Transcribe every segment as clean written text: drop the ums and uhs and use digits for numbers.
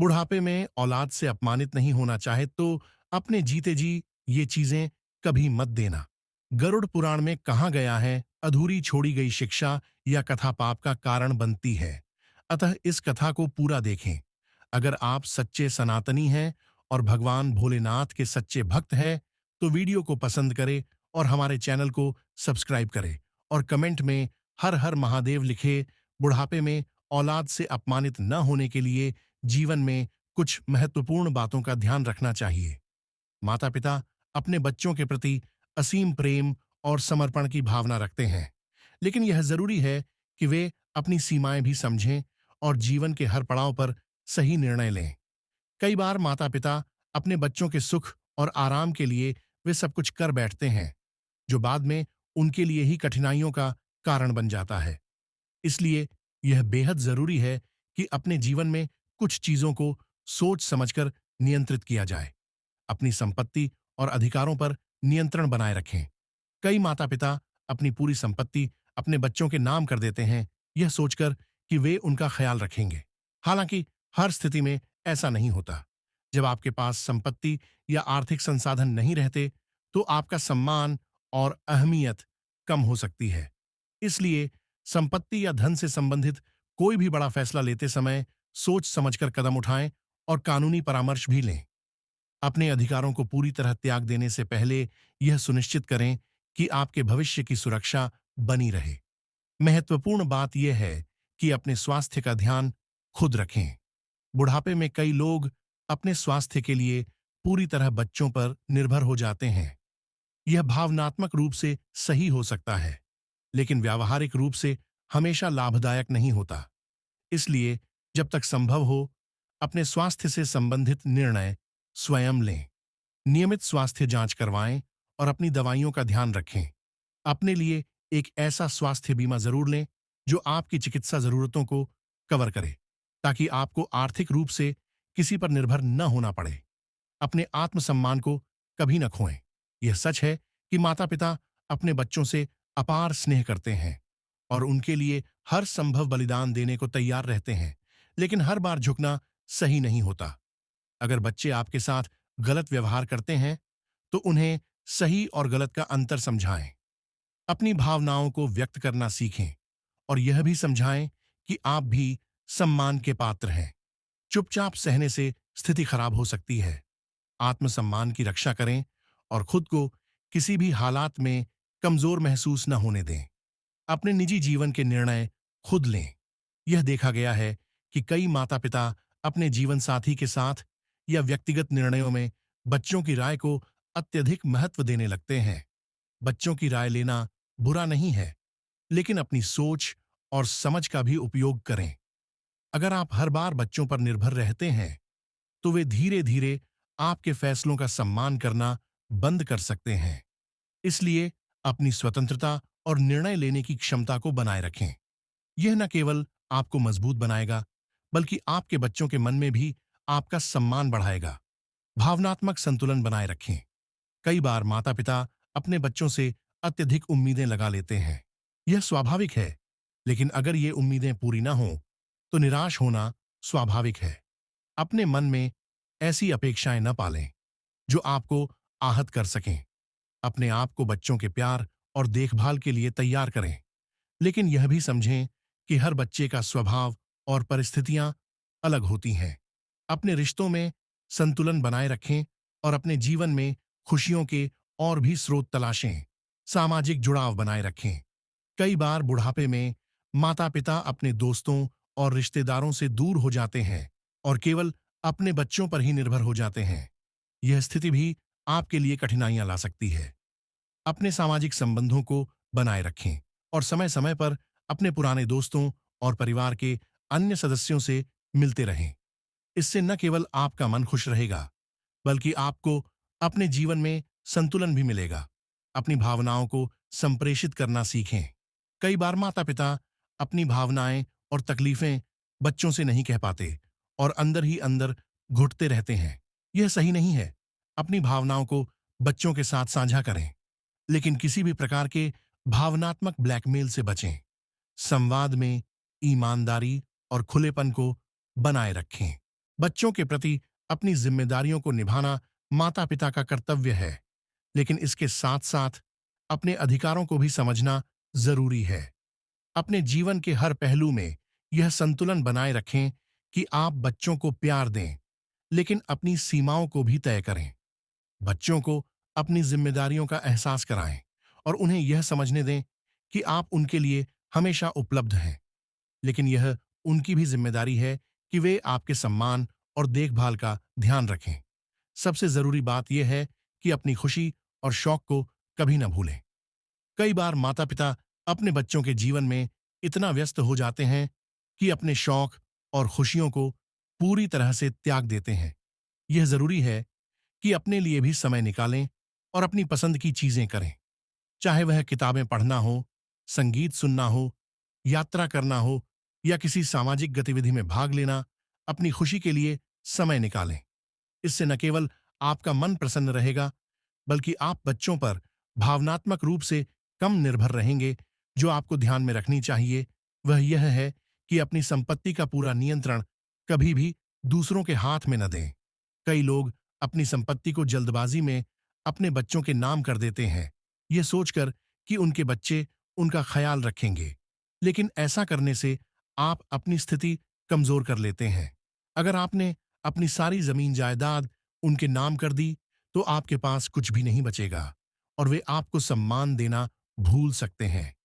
बुढ़ापे में औलाद से अपमानित नहीं होना चाहे तो अपने जीते जी ये चीजें कभी मत देना। गरुड़ पुराण में कहा गया है, अधूरी छोड़ी गई शिक्षा या कथा पाप का कारण बनती है। अतः इस कथा को पूरा देखें। अगर आप सच्चे सनातनी हैं और भगवान भोलेनाथ के सच्चे भक्त हैं तो वीडियो को पसंद करें और हमारे चैनल को सब्सक्राइब करें और कमेंट में हर हर महादेव लिखे। बुढ़ापे में औलाद से अपमानित न होने के लिए जीवन में कुछ महत्वपूर्ण बातों का ध्यान रखना चाहिए। माता पिता अपने बच्चों के प्रति असीम प्रेम और समर्पण की भावना रखते हैं, लेकिन यह जरूरी है कि वे अपनी सीमाएं भी समझें और जीवन के हर पड़ाव पर सही निर्णय लें। कई बार माता पिता अपने बच्चों के सुख और आराम के लिए वे सब कुछ कर बैठते हैं, जो बाद में उनके लिए ही कठिनाइयों का कारण बन जाता है। इसलिए यह बेहद जरूरी है कि अपने जीवन में कुछ चीजों को सोच समझकर नियंत्रित किया जाए। अपनी संपत्ति और अधिकारों पर नियंत्रण बनाए रखें। कई माता पिता अपनी पूरी संपत्ति अपने बच्चों के नाम कर देते हैं, यह सोचकर कि वे उनका ख्याल रखेंगे। हालांकि हर स्थिति में ऐसा नहीं होता। जब आपके पास संपत्ति या आर्थिक संसाधन नहीं रहते तो आपका सम्मान और अहमियत कम हो सकती है। इसलिए संपत्ति या धन से संबंधित कोई भी बड़ा फैसला लेते समय सोच समझकर कदम उठाएं और कानूनी परामर्श भी लें। अपने अधिकारों को पूरी तरह त्याग देने से पहले यह सुनिश्चित करें कि आपके भविष्य की सुरक्षा बनी रहे। महत्वपूर्ण बात यह है कि अपने स्वास्थ्य का ध्यान खुद रखें। बुढ़ापे में कई लोग अपने स्वास्थ्य के लिए पूरी तरह बच्चों पर निर्भर हो जाते हैं। यह भावनात्मक रूप से सही हो सकता है, लेकिन व्यावहारिक रूप से हमेशा लाभदायक नहीं होता। इसलिए जब तक संभव हो, अपने स्वास्थ्य से संबंधित निर्णय स्वयं लें। नियमित स्वास्थ्य जांच करवाएं और अपनी दवाइयों का ध्यान रखें। अपने लिए एक ऐसा स्वास्थ्य बीमा जरूर लें जो आपकी चिकित्सा जरूरतों को कवर करे, ताकि आपको आर्थिक रूप से किसी पर निर्भर न होना पड़े। अपने आत्मसम्मान को कभी न खोएं। यह सच है कि माता-पिता अपने बच्चों से अपार स्नेह करते हैं और उनके लिए हर संभव बलिदान देने को तैयार रहते हैं, लेकिन हर बार झुकना सही नहीं होता। अगर बच्चे आपके साथ गलत व्यवहार करते हैं, तो उन्हें सही और गलत का अंतर समझाएं। अपनी भावनाओं को व्यक्त करना सीखें और यह भी समझाएं कि आप भी सम्मान के पात्र हैं। चुपचाप सहने से स्थिति खराब हो सकती है। आत्मसम्मान की रक्षा करें और खुद को किसी भी हालात में कमजोर महसूस न होने दें। अपने निजी जीवन के निर्णय खुद लें। यह देखा गया है कि कई माता-पिता अपने जीवन साथी के साथ या व्यक्तिगत निर्णयों में बच्चों की राय को अत्यधिक महत्व देने लगते हैं। बच्चों की राय लेना बुरा नहीं है, लेकिन अपनी सोच और समझ का भी उपयोग करें। अगर आप हर बार बच्चों पर निर्भर रहते हैं, तो वे धीरे-धीरे आपके फैसलों का सम्मान करना बंद कर सकते हैं। इसलिए अपनी स्वतंत्रता और निर्णय लेने की क्षमता को बनाए रखें। यह न केवल आपको मजबूत बनाएगा, बल्कि आपके बच्चों के मन में भी आपका सम्मान बढ़ाएगा। भावनात्मक संतुलन बनाए रखें। कई बार माता-पिता अपने बच्चों से अत्यधिक उम्मीदें लगा लेते हैं। यह स्वाभाविक है, लेकिन अगर ये उम्मीदें पूरी ना हों, तो निराश होना स्वाभाविक है। अपने मन में ऐसी अपेक्षाएं न पालें जो आपको आहत कर सकें। अपने आप को बच्चों के प्यार और देखभाल के लिए तैयार करें, लेकिन यह भी समझें कि हर बच्चे का स्वभाव और परिस्थितियां अलग होती हैं। अपने रिश्तों में संतुलन बनाए रखें और अपने जीवन में खुशियों के और भी स्रोत तलाशें। सामाजिक जुड़ाव बनाए रखें। कई बार बुढ़ापे में माता-पिता अपने दोस्तों और रिश्तेदारों से दूर हो जाते हैं और केवल अपने बच्चों पर ही निर्भर हो जाते हैं। यह स्थिति भी आपके लिए कठिनाइयां ला सकती है। अपने सामाजिक संबंधों को बनाए रखें और समय-समय पर अपने पुराने दोस्तों और परिवार के अन्य सदस्यों से मिलते रहें। इससे न केवल आपका मन खुश रहेगा, बल्कि आपको अपने जीवन में संतुलन भी मिलेगा। अपनी भावनाओं को संप्रेषित करना सीखें। कई बार माता-पिता अपनी भावनाएं और तकलीफें बच्चों से नहीं कह पाते और अंदर ही अंदर घुटते रहते हैं। यह सही नहीं है। अपनी भावनाओं को बच्चों के साथ साझा करें, लेकिन किसी भी प्रकार के भावनात्मक ब्लैकमेल से बचें। संवाद में ईमानदारी और खुलेपन को बनाए रखें। बच्चों के प्रति अपनी जिम्मेदारियों को निभाना माता पिता का कर्तव्य है, लेकिन इसके साथ साथ अपने अधिकारों को भी समझना जरूरी है। अपने जीवन के हर पहलू में यह संतुलन बनाए रखें कि आप बच्चों को प्यार दें, लेकिन अपनी सीमाओं को भी तय करें। बच्चों को अपनी जिम्मेदारियों का एहसास कराएं और उन्हें यह समझने दें कि आप उनके लिए हमेशा उपलब्ध हैं, लेकिन यह उनकी भी जिम्मेदारी है कि वे आपके सम्मान और देखभाल का ध्यान रखें। सबसे जरूरी बात यह है कि अपनी खुशी और शौक को कभी न भूलें। कई बार माता पिता अपने बच्चों के जीवन में इतना व्यस्त हो जाते हैं कि अपने शौक और खुशियों को पूरी तरह से त्याग देते हैं। यह जरूरी है कि अपने लिए भी समय निकालें और अपनी पसंद की चीजें करें, चाहे वह किताबें पढ़ना हो, संगीत सुनना हो, यात्रा करना हो या किसी सामाजिक गतिविधि में भाग लेना। अपनी खुशी के लिए समय निकालें। इससे न केवल आपका मन प्रसन्न रहेगा, बल्कि आप बच्चों पर भावनात्मक रूप से कम निर्भर रहेंगे। जो आपको ध्यान में रखनी चाहिए वह यह है कि अपनी संपत्ति का पूरा नियंत्रण कभी भी दूसरों के हाथ में न दें। कई लोग अपनी संपत्ति को जल्दबाजी में अपने बच्चों के नाम कर देते हैं, ये सोचकर कि उनके बच्चे उनका ख्याल रखेंगे, लेकिन ऐसा करने से आप अपनी स्थिति कमजोर कर लेते हैं। अगर आपने अपनी सारी जमीन जायदाद उनके नाम कर दी, तो आपके पास कुछ भी नहीं बचेगा और वे आपको सम्मान देना भूल सकते हैं।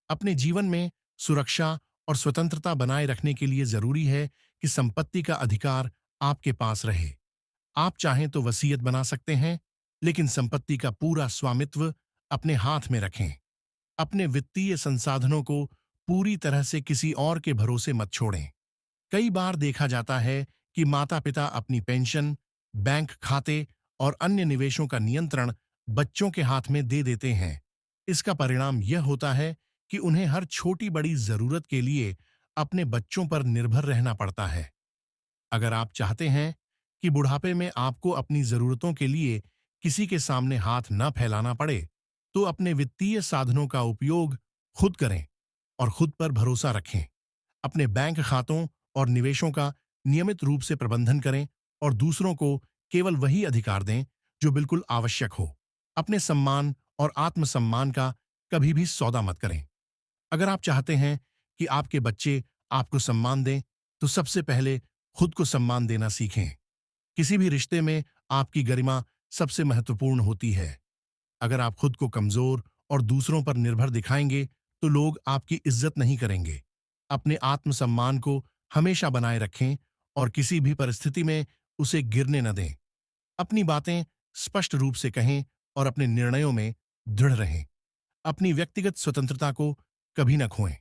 अपने जीवन में सुरक्षा और स्वतंत्रता बनाए रखने के लिए जरूरी है कि संपत्ति का अधिकार आपके पास रहे। आप चाहें तो वसीयत बना सकते हैं, लेकिन संपत्ति का पूरा स्वामित्व अपने हाथ में रखें। अपने वित्तीय संसाधनों को पूरी तरह से किसी और के भरोसे मत छोड़ें। कई बार देखा जाता है कि माता-पिता अपनी पेंशन, बैंक खाते और अन्य निवेशों का नियंत्रण बच्चों के हाथ में दे देते हैं। इसका परिणाम यह होता है कि उन्हें हर छोटी-बड़ी जरूरत के लिए अपने बच्चों पर निर्भर रहना पड़ता है। अगर आप चाहते हैं कि बुढ़ापे में आपको अपनी जरूरतों के लिए किसी के सामने हाथ न फैलाना पड़े, तो अपने वित्तीय साधनों का उपयोग खुद करें और खुद पर भरोसा रखें। अपने बैंक खातों और निवेशों का नियमित रूप से प्रबंधन करें और दूसरों को केवल वही अधिकार दें जो बिल्कुल आवश्यक हो। अपने सम्मान और आत्मसम्मान का कभी भी सौदा मत करें। अगर आप चाहते हैं कि आपके बच्चे आपको सम्मान दें, तो सबसे पहले खुद को सम्मान देना सीखें। किसी भी रिश्ते में आपकी गरिमा सबसे महत्वपूर्ण होती है। अगर आप खुद को कमजोर और दूसरों पर निर्भर दिखाएंगे, तो लोग आपकी इज्जत नहीं करेंगे। अपने आत्मसम्मान को हमेशा बनाए रखें और किसी भी परिस्थिति में उसे गिरने न दें। अपनी बातें स्पष्ट रूप से कहें और अपने निर्णयों में दृढ़ रहें। अपनी व्यक्तिगत स्वतंत्रता को कभी न खोएं।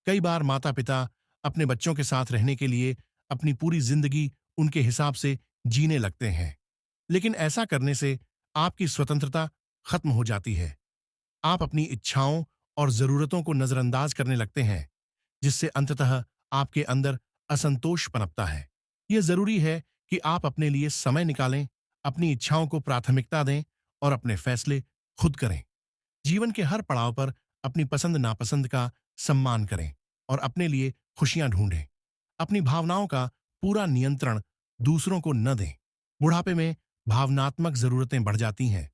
कई बार माता पिता अपने बच्चों के साथ रहने के लिए अपनी पूरी जिंदगी उनके हिसाब से जीने लगते हैं, लेकिन ऐसा करने से आपकी स्वतंत्रता खत्म हो जाती है। आप अपनी इच्छाओं और जरूरतों को नजरअंदाज करने लगते हैं, जिससे अंततः आपके अंदर असंतोष पनपता है। यह जरूरी है कि आप अपने लिए समय निकालें, अपनी इच्छाओं को प्राथमिकता दें और अपने फैसले खुद करें। जीवन के हर पड़ाव पर अपनी पसंद नापसंद का सम्मान करें और अपने लिए खुशियां ढूंढें। अपनी भावनाओं का पूरा नियंत्रण दूसरों को न दें। बुढ़ापे में भावनात्मक जरूरतें बढ़ जाती हैं,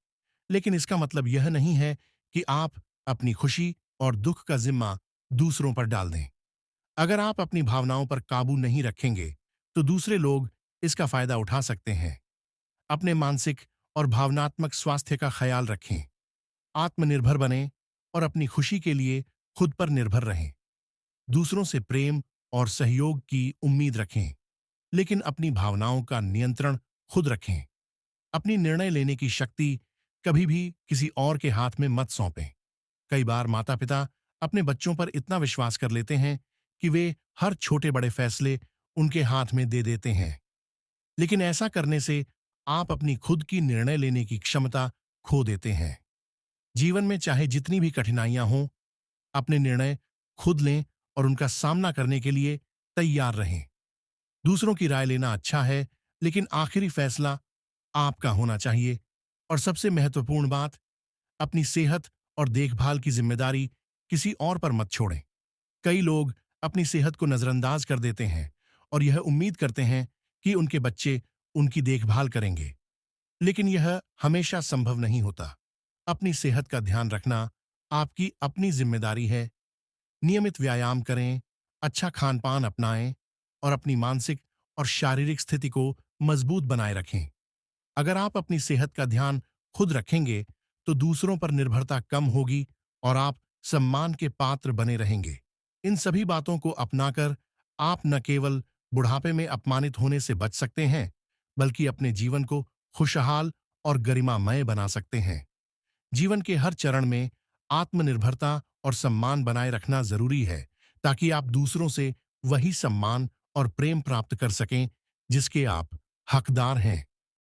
लेकिन इसका मतलब यह नहीं है कि आप अपनी खुशी और दुख का जिम्मा दूसरों पर डाल दें। अगर आप अपनी भावनाओं पर काबू नहीं रखेंगे, तो दूसरे लोग इसका फायदा उठा सकते हैं। अपने मानसिक और भावनात्मक स्वास्थ्य का ख्याल रखें, आत्मनिर्भर बनें और अपनी खुशी के लिए खुद पर निर्भर रहें। दूसरों से प्रेम और सहयोग की उम्मीद रखें, लेकिन अपनी भावनाओं का नियंत्रण खुद रखें। अपनी निर्णय लेने की शक्ति कभी भी किसी और के हाथ में मत सौंपें। कई बार माता पिता अपने बच्चों पर इतना विश्वास कर लेते हैं कि वे हर छोटे बड़े फैसले उनके हाथ में दे देते हैं, लेकिन ऐसा करने से आप अपनी खुद की निर्णय लेने की क्षमता खो देते हैं। जीवन में चाहे जितनी भी कठिनाइयां हों, अपने निर्णय खुद लें और उनका सामना करने के लिए तैयार रहें। दूसरों की राय लेना अच्छा है, लेकिन आखिरी फैसला आपका होना चाहिए। और सबसे महत्वपूर्ण बात, अपनी सेहत और देखभाल की जिम्मेदारी किसी और पर मत छोड़ें। कई लोग अपनी सेहत को नजरअंदाज कर देते हैं और यह उम्मीद करते हैं कि उनके बच्चे उनकी देखभाल करेंगे, लेकिन यह हमेशा संभव नहीं होता। अपनी सेहत का ध्यान रखना आपकी अपनी जिम्मेदारी है। नियमित व्यायाम करें, अच्छा खान-पान अपनाएं और अपनी मानसिक और शारीरिक स्थिति को मजबूत बनाए रखें। अगर आप अपनी सेहत का ध्यान खुद रखेंगे, तो दूसरों पर निर्भरता कम होगी और आप सम्मान के पात्र बने रहेंगे। इन सभी बातों को अपनाकर आप न केवल बुढ़ापे में अपमानित होने से बच सकते हैं, बल्कि अपने जीवन को खुशहाल और गरिमामय बना सकते हैं। जीवन के हर चरण में आत्मनिर्भरता और सम्मान बनाए रखना जरूरी है, ताकि आप दूसरों से वही सम्मान और प्रेम प्राप्त कर सकें जिसके आप हकदार हैं।